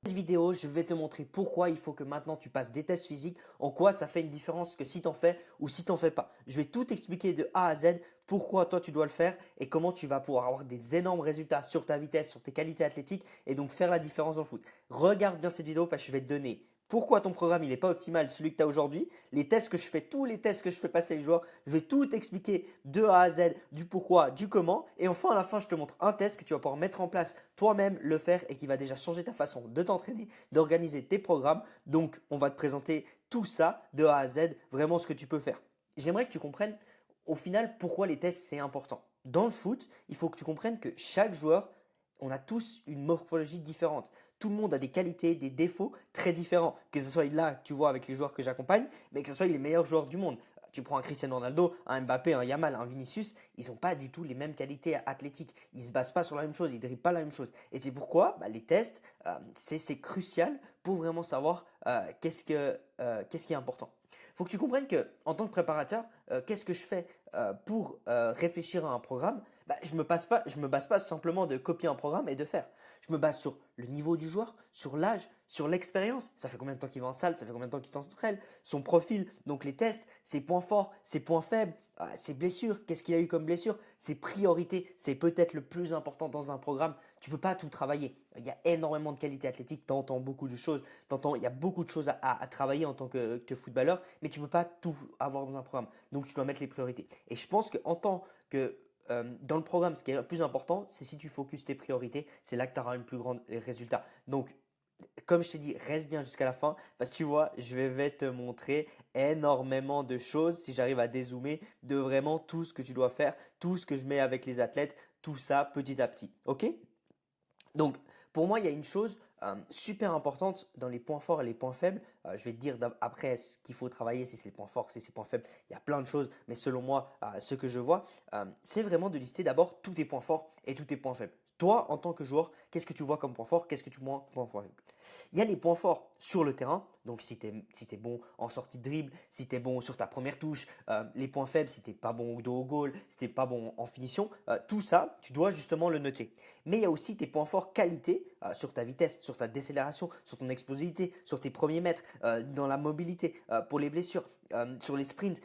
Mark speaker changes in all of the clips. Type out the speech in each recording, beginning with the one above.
Speaker 1: Cette vidéo, je vais te montrer pourquoi il faut que maintenant tu passes des tests physiques, en quoi ça fait une différence que si tu en fais ou si tu n'en fais pas. Je vais tout expliquer de A à Z, pourquoi toi tu dois le faire et comment tu vas pouvoir avoir des énormes résultats sur ta vitesse, sur tes qualités athlétiques et donc faire la différence dans le foot. Regarde bien cette vidéo parce que je vais te donner pourquoi ton programme il n'est pas optimal, celui que tu as aujourd'hui, les tests que je fais, tous les tests que je fais passer les joueurs, je vais tout expliquer de A à Z, du pourquoi, du comment. Et enfin, à la fin, je te montre un test que tu vas pouvoir mettre en place toi-même, le faire et qui va déjà changer ta façon de t'entraîner, d'organiser tes programmes. Donc, on va te présenter tout ça de A à Z, vraiment ce que tu peux faire. J'aimerais que tu comprennes au final pourquoi les tests c'est important. Dans le foot, il faut que tu comprennes que chaque joueur, on a tous une morphologie différente. Tout le monde a des qualités, des défauts très différents. Que ce soit là, tu vois, avec les joueurs que j'accompagne, mais que ce soit les meilleurs joueurs du monde. Tu prends un Cristiano Ronaldo, un Mbappé, un Yamal, un Vinicius, ils n'ont pas du tout les mêmes qualités athlétiques. Ils ne se basent pas sur la même chose, ils ne dribblent pas la même chose. Et c'est pourquoi les tests, c'est crucial pour vraiment savoir qu'est-ce qui est important. Il faut que tu comprennes que en tant que préparateur, qu'est-ce que je fais pour réfléchir à un programme? Je ne me base pas simplement de copier un programme et de faire. Je me base sur le niveau du joueur, sur l'âge, sur l'expérience. Ça fait combien de temps qu'il va en salle, ça fait combien de temps qu'il s'entraîne, son profil, donc les tests, ses points forts, ses points faibles, ses blessures, qu'est-ce qu'il a eu comme blessure, ses priorités. C'est peut-être le plus important dans un programme. Tu ne peux pas tout travailler. Il y a énormément de qualités athlétiques, tu entends beaucoup de choses, il y a beaucoup de choses à travailler en tant que footballeur, mais tu ne peux pas tout avoir dans un programme. Donc tu dois mettre les priorités. Et je pense qu'en tant que dans le programme, ce qui est le plus important, c'est si tu focuses tes priorités, c'est là que tu auras un plus grand résultat. Donc, comme je t'ai dit, reste bien jusqu'à la fin parce que tu vois, je vais te montrer énormément de choses si j'arrive à dézoomer de vraiment tout ce que tu dois faire, tout ce que je mets avec les athlètes, tout ça petit à petit. Ok? Donc, pour moi, il y a une chose super importante dans les points forts et les points faibles. Je vais te dire après ce qu'il faut travailler, si c'est les points forts, si c'est les points faibles. Il y a plein de choses, mais selon moi, ce que je vois, c'est vraiment de lister d'abord tous tes points forts et tous tes points faibles. Toi, en tant que joueur, qu'est-ce que tu vois comme point fort? Qu'est-ce que tu vois comme point faible? Il y a les points forts sur le terrain. Donc, si tu es bon en sortie de dribble, si tu es bon sur ta première touche, les points faibles, si tu n'es pas bon au dos au goal, si tu n'es pas bon en finition, tout ça, tu dois justement le noter. Mais il y a aussi tes points forts qualité sur ta vitesse, sur ta décélération, sur ton explosivité, sur tes premiers mètres, dans la mobilité, pour les blessures, sur les sprints.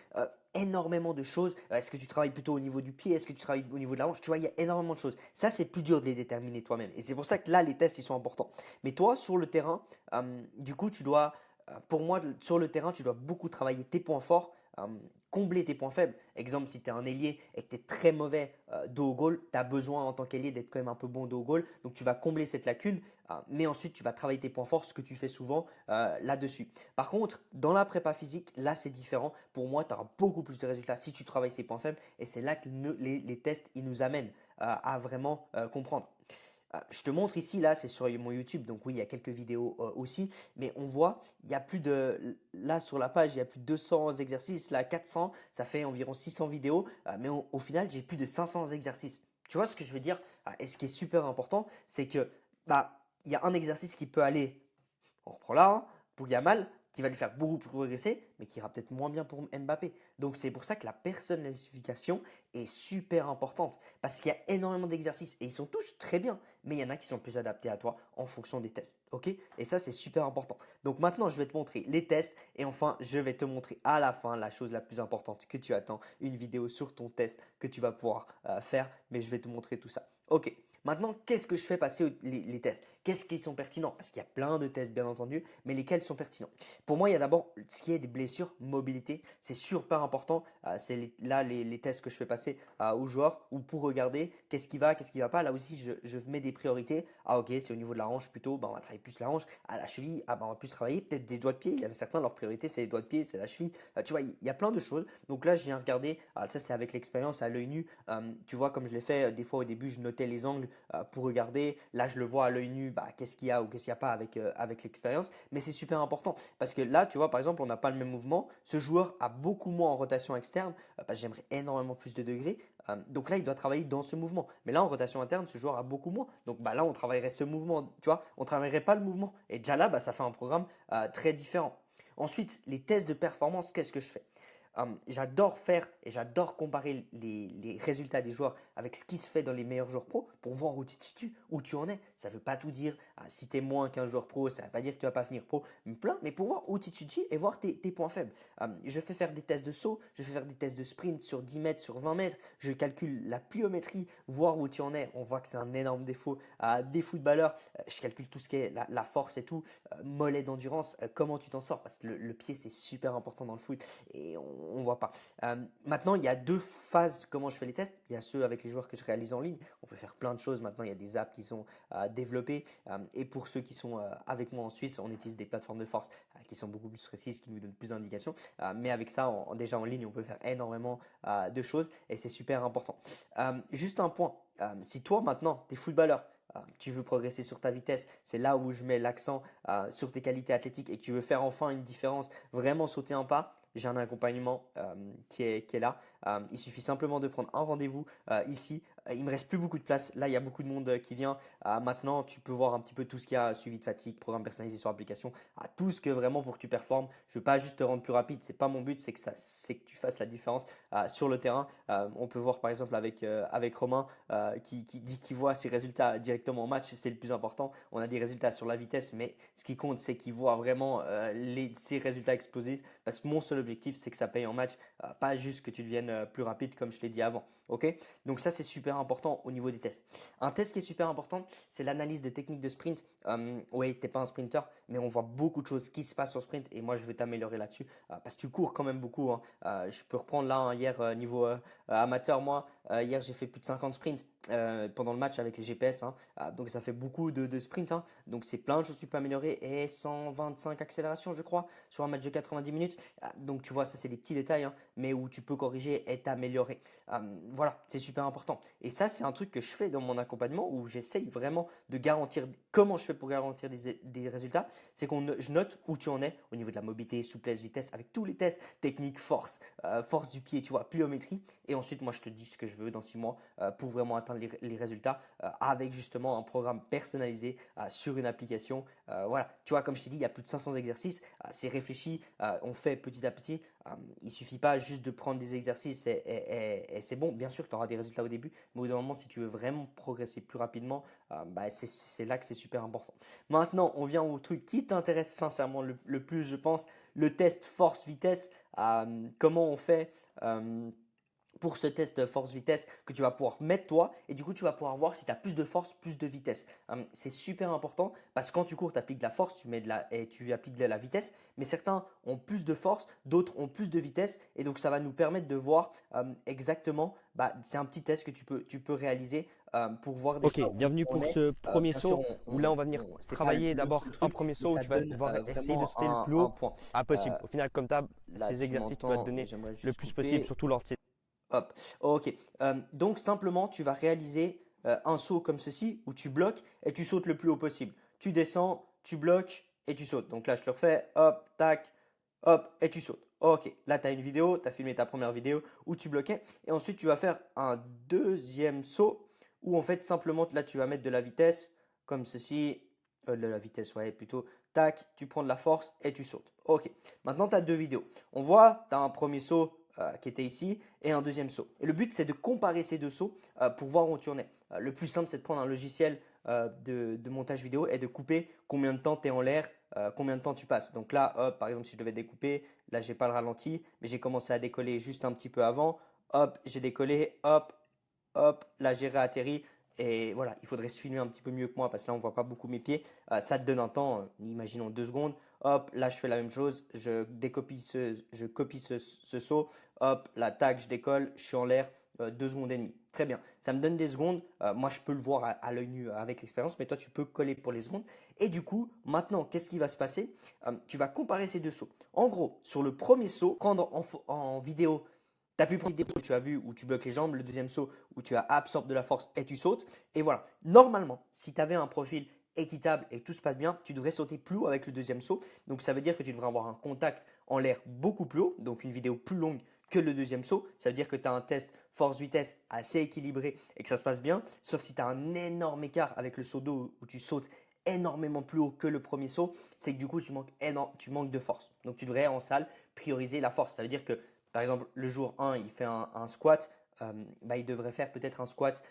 Speaker 1: Énormément de choses. Est-ce que tu travailles plutôt au niveau du pied? Est-ce que tu travailles au niveau de la hanche? Tu vois, il y a énormément de choses. Ça, c'est plus dur de les déterminer toi-même. Et c'est pour ça que là, les tests, ils sont importants. Mais toi, sur le terrain, du coup, pour moi, sur le terrain, tu dois beaucoup travailler tes points forts, combler tes points faibles. Exemple, si tu es un ailier et que tu es très mauvais dos au goal, tu as besoin en tant qu'ailier d'être quand même un peu bon dos au goal. Donc, tu vas combler cette lacune, mais ensuite, tu vas travailler tes points forts, ce que tu fais souvent là-dessus. Par contre, dans la prépa physique, là, c'est différent. Pour moi, tu auras beaucoup plus de résultats si tu travailles ces points faibles. Et c'est là que les tests, ils nous amènent à vraiment comprendre. Je te montre ici, là, c'est sur mon YouTube, donc oui, il y a quelques vidéos aussi, mais on voit, il y a plus de, là sur la page, il y a plus de 200 exercices, là 400, ça fait environ 600 vidéos, mais au final, j'ai plus de 500 exercices. Tu vois ce que je veux dire? Et ce qui est super important, c'est que, il y a un exercice qui peut aller, on reprend là, hein, pour Yamal, qui va lui faire beaucoup progresser, mais qui ira peut-être moins bien pour Mbappé. Donc c'est pour ça que la personnalification est super importante, parce qu'il y a énormément d'exercices, et ils sont tous très bien, mais il y en a qui sont plus adaptés à toi en fonction des tests. Ok? Et ça, c'est super important. Donc maintenant, je vais te montrer les tests, et enfin, je vais te montrer à la fin la chose la plus importante que tu attends, une vidéo sur ton test que tu vas pouvoir faire, mais je vais te montrer tout ça. Ok. Maintenant, qu'est-ce que je fais passer les tests? Qu'est-ce qui sont pertinents? Parce qu'il y a plein de tests, bien entendu, mais lesquels sont pertinents? Pour moi, il y a d'abord ce qui est des blessures, mobilité. C'est super important. C'est les tests que je fais passer aux joueurs ou pour regarder qu'est-ce qui va pas. Là aussi, je mets des priorités. Ah, ok, c'est au niveau de la hanche plutôt. On va travailler plus la hanche. À la cheville, on va plus travailler peut-être des doigts de pied. Il y a certains, leur priorité, c'est les doigts de pied, c'est la cheville. Tu vois, il y a plein de choses. Donc là, je viens regarder. Ça, c'est avec l'expérience à l'œil nu. Tu vois, comme je l'ai fait des fois au début, je notais les angles pour regarder. Là, je le vois à l'œil nu, qu'est-ce qu'il y a ou qu'est-ce qu'il n'y a pas avec l'expérience. Mais c'est super important parce que là, tu vois, par exemple, on n'a pas le même mouvement. Ce joueur a beaucoup moins en rotation externe. J'aimerais énormément plus de degrés. Donc là, il doit travailler dans ce mouvement. Mais là, en rotation interne, ce joueur a beaucoup moins. Donc là, on travaillerait ce mouvement. Tu vois, on travaillerait pas le mouvement. Et déjà là, ça fait un programme très différent. Ensuite, les tests de performance, qu'est-ce que je fais? J'adore faire et j'adore comparer les résultats des joueurs avec ce qui se fait dans les meilleurs joueurs pro pour voir où tu te situes, où tu en es. Ça ne veut pas tout dire. Si tu es moins qu'un joueur pro, ça ne veut pas dire que tu ne vas pas finir pro, mais pour voir où tu te situes et voir tes points faibles. Je fais faire des tests de saut, je fais faire des tests de sprint sur 10 mètres, sur 20 mètres. Je calcule la pliométrie, voir où tu en es. On voit que c'est un énorme défaut des footballeurs. Je calcule tout ce qui est la force et tout, mollet d'endurance, comment tu t'en sors parce que le pied c'est super important dans le foot et on ne voit pas. Maintenant, il y a deux phases comment je fais les tests. Il y a ceux avec les joueurs que je réalise en ligne. On peut faire plein de choses. Maintenant, il y a des apps qui sont développées. Et pour ceux qui sont avec moi en Suisse, on utilise des plateformes de force qui sont beaucoup plus précises, qui nous donnent plus d'indications. Mais avec ça, déjà en ligne, on peut faire énormément de choses et c'est super important. Juste un point. Si toi maintenant, tu es footballeur, tu veux progresser sur ta vitesse, c'est là où je mets l'accent sur tes qualités athlétiques et que tu veux faire enfin une différence, vraiment sauter un pas, j'ai un accompagnement qui est là. Il suffit simplement de prendre un rendez-vous ici. Il me reste plus beaucoup de place. Là, il y a beaucoup de monde qui vient. Maintenant, tu peux voir un petit peu tout ce qu'il y a, suivi de fatigue, programme personnalisé sur application, tout ce que vraiment pour que tu performes. Je veux pas juste te rendre plus rapide. C'est pas mon but, c'est que tu fasses la différence sur le terrain. On peut voir par exemple avec Romain qui dit qu'il voit ses résultats directement en match. C'est le plus important. On a des résultats sur la vitesse, mais ce qui compte, c'est qu'il voit vraiment ses résultats exploser. Parce que mon seul objectif, c'est que ça paye en match, pas juste que tu deviennes plus rapide comme je l'ai dit avant. Ok. Donc ça, c'est super important au niveau des tests. Un test qui est super important, c'est l'analyse des techniques de sprint. Oui, tu n'es pas un sprinter, mais on voit beaucoup de choses qui se passent sur sprint et moi, je veux t'améliorer là-dessus parce que tu cours quand même beaucoup, hein. Je peux reprendre là, hein, hier, niveau amateur, moi, hier, j'ai fait plus de 50 sprints pendant le match avec les GPS, hein. Donc ça fait beaucoup de sprints, hein. Donc c'est plein de choses que tu peux améliorer et 125 accélérations, je crois, sur un match de 90 minutes. Donc tu vois, ça c'est des petits détails, hein, mais où tu peux corriger et t'améliorer. Voilà, c'est super important. Et ça, c'est un truc que je fais dans mon accompagnement où j'essaye vraiment de garantir comment je fais pour garantir des résultats. C'est je note où tu en es au niveau de la mobilité, souplesse, vitesse, avec tous les tests techniques, force, force du pied, tu vois, pliométrie. Et ensuite, moi, je te dis ce que je veux dans 6 mois pour vraiment atteindre les résultats avec justement un programme personnalisé sur une application. Voilà, tu vois, comme je t'ai dit, il y a plus de 500 exercices. C'est réfléchi, on fait petit à petit. Il ne suffit pas juste de prendre des exercices et c'est bon. Bien sûr, tu auras des résultats au début, mais au bout d'un moment, si tu veux vraiment progresser plus rapidement, c'est là que c'est super important. Maintenant, on vient au truc qui t'intéresse sincèrement le plus, je pense, le test force-vitesse. Comment on fait pour ce test force-vitesse que tu vas pouvoir mettre toi et du coup tu vas pouvoir voir si tu as plus de force, plus de vitesse. C'est super important parce que quand tu cours, tu appliques de la force, et tu appliques de la vitesse, mais certains ont plus de force, d'autres ont plus de vitesse et donc ça va nous permettre de voir exactement, c'est un petit test que tu peux réaliser pour voir déjà
Speaker 2: Ok,
Speaker 1: où
Speaker 2: bienvenue
Speaker 1: on
Speaker 2: pour
Speaker 1: est.
Speaker 2: ce premier
Speaker 1: Bien sûr,
Speaker 2: saut où là on va venir
Speaker 1: c'est pas
Speaker 2: travailler
Speaker 1: le
Speaker 2: d'abord
Speaker 1: seul
Speaker 2: un
Speaker 1: truc,
Speaker 2: premier
Speaker 1: mais
Speaker 2: saut où
Speaker 1: ça
Speaker 2: tu vas
Speaker 1: donne
Speaker 2: devoir essayer de
Speaker 1: vraiment
Speaker 2: sauter le plus
Speaker 1: un
Speaker 2: haut
Speaker 1: point.
Speaker 2: possible.
Speaker 1: Euh,
Speaker 2: Au final, comme tu
Speaker 1: Là,
Speaker 2: ces
Speaker 1: tu
Speaker 2: exercices, tu vas te
Speaker 1: m'entends, mais
Speaker 2: donner
Speaker 1: j'aimerais
Speaker 2: le
Speaker 1: juste
Speaker 2: plus possible,
Speaker 1: couper.
Speaker 2: surtout lors de ces…
Speaker 1: Hop, ok. Donc simplement, tu vas réaliser un saut comme ceci où tu bloques et tu sautes le plus haut possible. Tu descends, tu bloques et tu sautes. Donc là, je le refais. Hop, tac, hop, et tu sautes. Ok, là, tu as une vidéo, tu as filmé ta première vidéo où tu bloquais. Et ensuite, tu vas faire un deuxième saut où en fait, simplement, là, tu vas mettre de la vitesse comme ceci. De la vitesse, ouais, plutôt. Tac, tu prends de la force et tu sautes. Ok, maintenant, tu as deux vidéos. On voit, tu as un premier saut qui était ici et un deuxième saut. Et le but, c'est de comparer ces deux sauts pour voir où tu en es. Le plus simple, c'est de prendre un logiciel de montage vidéo et de couper combien de temps tu es en l'air, combien de temps tu passes. Donc là, hop, par exemple, si je devais découper, là, j'ai pas le ralenti, mais j'ai commencé à décoller juste un petit peu avant. Hop, j'ai décollé, hop, hop, là, j'ai réatterri. Et voilà, il faudrait se filmer un petit peu mieux que moi parce que là, on voit pas beaucoup mes pieds. Ça te donne un temps, imaginons 2 secondes. Hop, là, je fais la même chose. Je copie ce saut. Hop, là, tac, je décolle. Je suis en l'air. 2 secondes et demie. Très bien. Ça me donne des secondes. Moi, je peux le voir à l'œil nu avec l'expérience, mais toi, tu peux coller pour les secondes. Et du coup, maintenant, qu'est-ce qui va se passer? Tu vas comparer ces deux sauts. En gros, sur le premier saut, prendre en vidéo. Tu as pu prendre une vidéo que tu as vu où tu bloques les jambes, le deuxième saut où tu as absorbé de la force et tu sautes. Et voilà. Normalement, si tu avais un profil équitable et que tout se passe bien, tu devrais sauter plus haut avec le deuxième saut. Donc ça veut dire que tu devrais avoir un contact en l'air beaucoup plus haut, donc une vidéo plus longue que le deuxième saut. Ça veut dire que tu as un test force-vitesse assez équilibré et que ça se passe bien. Sauf si tu as un énorme écart avec le saut d'eau où tu sautes énormément plus haut que le premier saut, c'est que du coup tu manques de force. Donc tu devrais en salle prioriser la force. Ça veut dire que par exemple, le jour 1, il fait un squat, bah, il devrait faire peut-être un squat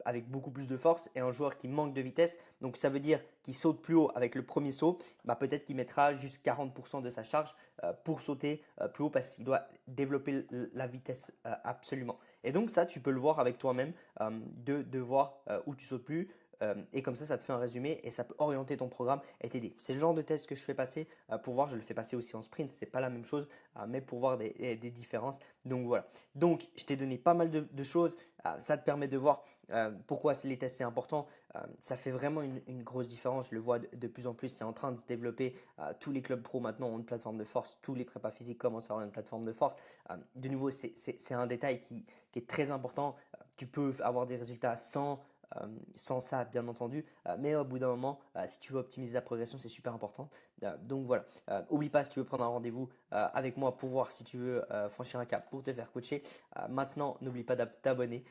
Speaker 1: avec beaucoup plus de force et un joueur qui manque de vitesse, donc ça veut dire qu'il saute plus haut avec le premier saut, bah, peut-être qu'il mettra juste 40% de sa charge pour sauter plus haut parce qu'il doit développer la vitesse absolument. Et donc ça, tu peux le voir avec toi-même, de voir où tu sautes plus. Et comme ça te fait un résumé et ça peut orienter ton programme et t'aider. C'est le genre de test que je fais passer pour voir, je le fais passer aussi en sprint, c'est pas la même chose, mais pour voir des différences. Donc voilà. Donc je t'ai donné pas mal de choses, ça te permet de voir pourquoi les tests c'est important. Ça fait vraiment une grosse différence, je le vois de plus en plus, c'est en train de se développer. Tous les clubs pro maintenant ont une plateforme de force, tous les prépas physiques commencent à avoir une plateforme de force. De nouveau, c'est un détail qui est très important. Tu peux avoir des résultats sans ça, bien entendu, mais au bout d'un moment, si tu veux optimiser ta progression, c'est super important. Donc voilà, oublie pas si tu veux prendre un rendez-vous avec moi pour voir si tu veux franchir un cap pour te faire coacher. Maintenant, n'oublie pas de t'abonner